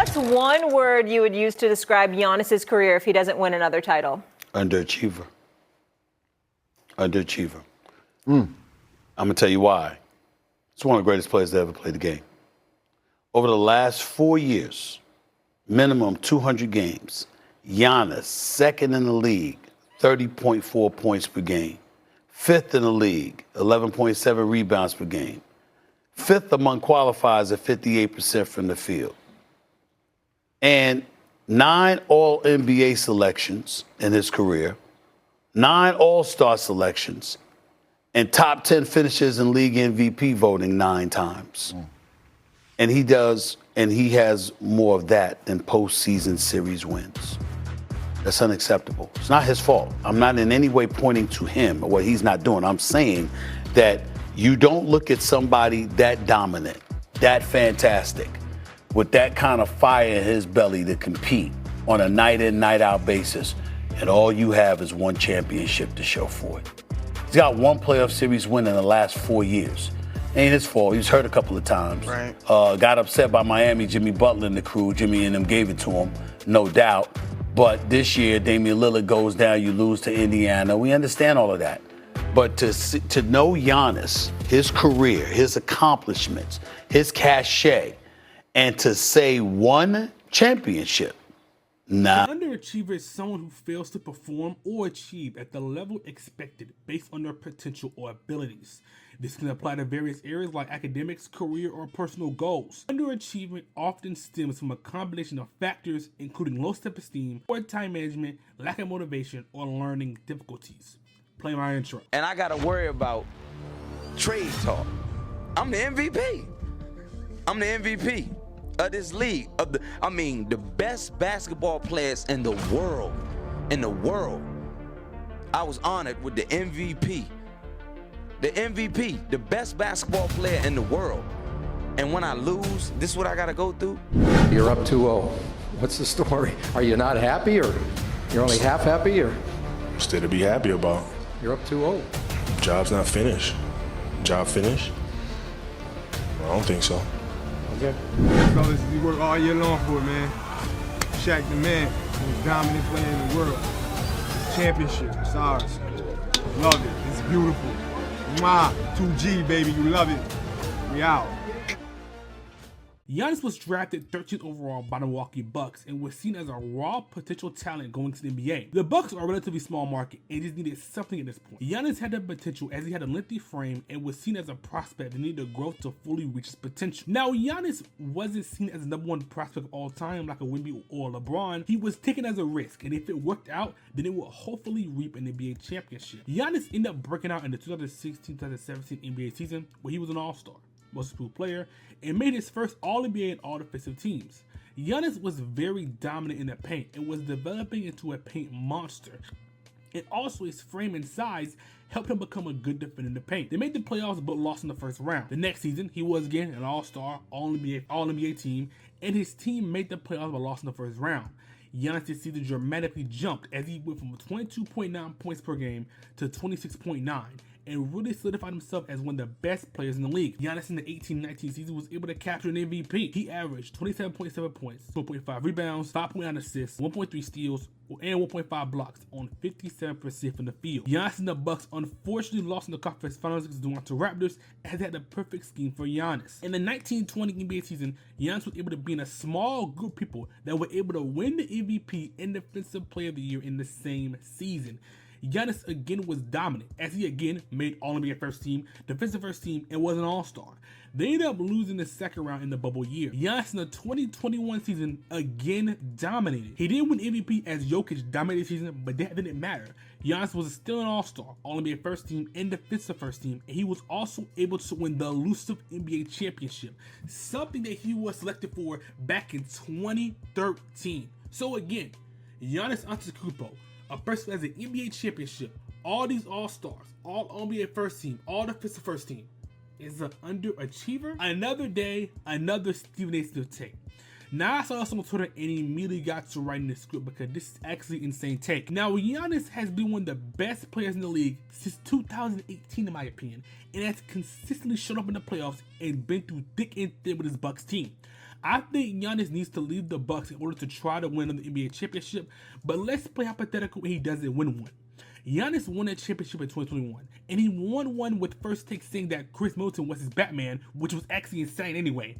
What's one word you would use to describe Giannis's career if he doesn't win another title? Underachiever. Underachiever. I'm going to tell you why. It's one of the greatest players to ever play the game. Over the last 4 years, minimum 200 games, Giannis, second in the league, 30.4 points per game. Fifth in the league, 11.7 rebounds per game. Fifth among qualifiers at 58% from the field. And 9 All-NBA selections in his career, 9 All-Star selections, and top 10 finishes in league MVP voting 9 times. And he has more of that than postseason series wins. That's unacceptable. It's not his fault. I'm not in any way pointing to him or what he's not doing. I'm saying that you don't look at somebody that dominant, that fantastic, with that kind of fire in his belly to compete on a night in, night out basis, and all you have is one championship to show for it. He's got 1 playoff series win in the last 4 years. Ain't his fault. He was hurt a couple of times. Right. Got upset by Miami, Jimmy Butler and the crew. Jimmy and them gave it to him, no doubt. But this year, Damian Lillard goes down, you lose to Indiana. We understand all of that. But to know Giannis, his career, his accomplishments, his cachet, and to say 1 championship, nah. An underachiever is someone who fails to perform or achieve at the level expected based on their potential or abilities. This can apply to various areas like academics, career, or personal goals. Underachievement often stems from a combination of factors including low self-esteem, poor time management, lack of motivation, or learning difficulties. Play my intro. And I gotta worry about trade talk. I'm the MVP. I'm the MVP of this league. The best basketball players in the world. I was honored with the MVP. The MVP, the best basketball player in the world. And when I lose, this is what I gotta go through. You're up 2-0. What's the story? Are you not happy, or you're only half happy, or? Still to be happy about. You're up 2-0. Job's not finished. Job finished? I don't think so. Okay. Fellas, we work all year long for it, man. Shaq the man, most dominant player in the world. Championship, it's ours. Love it, it's beautiful. Mwah, 2G, baby, you love it. We out. Giannis was drafted 13th overall by the Milwaukee Bucks and was seen as a raw potential talent going to the NBA. The Bucks are a relatively small market and just needed something at this point. Giannis had the potential as he had a lengthy frame and was seen as a prospect that needed the growth to fully reach his potential. Now, Giannis wasn't seen as the #1 prospect of all time like a Wemby or LeBron. He was taken as a risk, and if it worked out, then it would hopefully reap an NBA championship. Giannis ended up breaking out in the 2016-2017 NBA season where he was an all-star, most improved player, and made his first All-NBA and All-Defensive teams. Giannis was very dominant in the paint and was developing into a paint monster. And also his frame and size helped him become a good defender in the paint. They made the playoffs but lost in the first round. The next season, he was again an all-star, all-NBA team, and his team made the playoffs but lost in the first round. Giannis' season dramatically jumped as he went from 22.9 points per game to 26.9. and really solidified himself as one of the best players in the league. Giannis in the 18-19 season was able to capture an MVP. He averaged 27.7 points, 4.5 rebounds, 5.9 assists, 1.3 steals, and 1.5 blocks on 57% from the field. Giannis and the Bucks unfortunately lost in the conference finals against the Toronto Raptors, as they had the perfect scheme for Giannis. In the 1920 NBA season, Giannis was able to be in a small group of people that were able to win the MVP and Defensive Player of the Year in the same season. Giannis again was dominant, as he again made All-NBA first team, defensive first team, and was an all-star. They ended up losing the second round in the bubble year. Giannis in the 2021 season again dominated. He did win MVP as Jokic dominated the season, but that didn't matter. Giannis was still an all-star, All-NBA first team, and defensive first team, and he was also able to win the elusive NBA championship, something that he was selected for back in 2013. So again, Giannis Antetokounmpo, a person who has an NBA championship, all these all-stars, all NBA first team, all defensive first team, is an underachiever. Another day, another Stephen A. Smith take. Now I saw this on Twitter and immediately got to writing the script because this is actually an insane take. Now Giannis has been one of the best players in the league since 2018 in my opinion, and has consistently shown up in the playoffs and been through thick and thin with his Bucks team. I think Giannis needs to leave the Bucks in order to try to win another NBA championship, but let's play hypothetical when he doesn't win one. Giannis won a championship in 2021, and he won one with First Take saying that Chris Middleton was his Batman, which was actually insane anyway.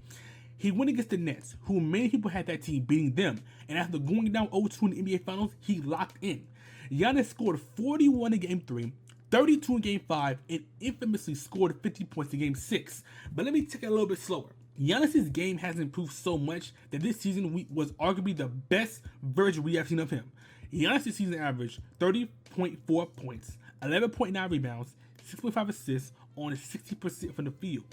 He went against the Nets, who many people had that team beating them, and after going down 0-2 in the NBA Finals, he locked in. Giannis scored 41 in Game 3, 32 in Game 5, and infamously scored 50 points in Game 6. But let me take it a little bit slower. Giannis' game has improved so much that this season was arguably the best version we have seen of him. Giannis' season averaged 30.4 points, 11.9 rebounds, 6.5 assists on 60% from the field.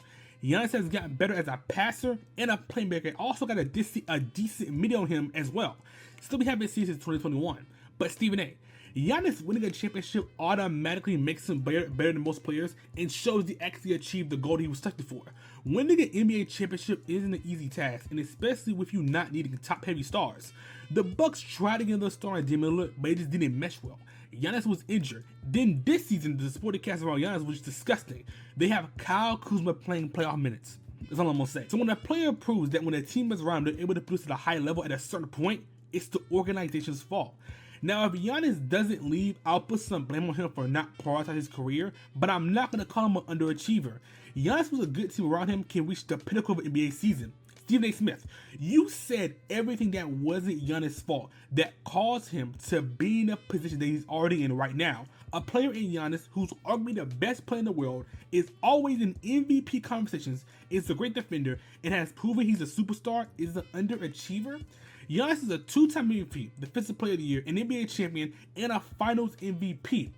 Giannis has gotten better as a passer and a playmaker. Also got a decent mid on him as well. Still we haven't seen since 2021. But Stephen A., Giannis winning a championship automatically makes him better than most players and shows he actually achieved the goal he was selected for. Winning an NBA championship isn't an easy task, and especially with you not needing top-heavy stars. The Bucks tried to get another star in Damian Lillard, but it just didn't mesh well. Giannis was injured. Then this season, the supporting cast around Giannis was disgusting. They have Kyle Kuzma playing playoff minutes. That's all I'm gonna say. So when a player proves that when a team is around, they're able to produce at a high level at a certain point, it's the organization's fault. Now, if Giannis doesn't leave, I'll put some blame on him for not prioritizing his career, but I'm not going to call him an underachiever. Giannis was a good team around him can reach the pinnacle of an NBA season. Stephen A. Smith, you said everything that wasn't Giannis' fault that caused him to be in a position that he's already in right now. A player in Giannis, who's arguably the best player in the world, is always in MVP conversations, is a great defender, and has proven he's a superstar, is an underachiever. Giannis is a two-time MVP, Defensive Player of the Year, an NBA champion, and a Finals MVP.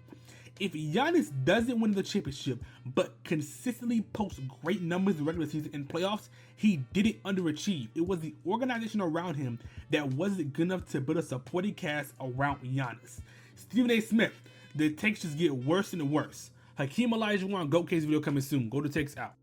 If Giannis doesn't win the championship, but consistently posts great numbers in the regular season and playoffs, he didn't underachieve. It was the organization around him that wasn't good enough to build a supporting cast around Giannis. Stephen A. Smith, the takes just get worse and worse. Hakeem Olajuwon, GOAT Case video coming soon. Go to takes out.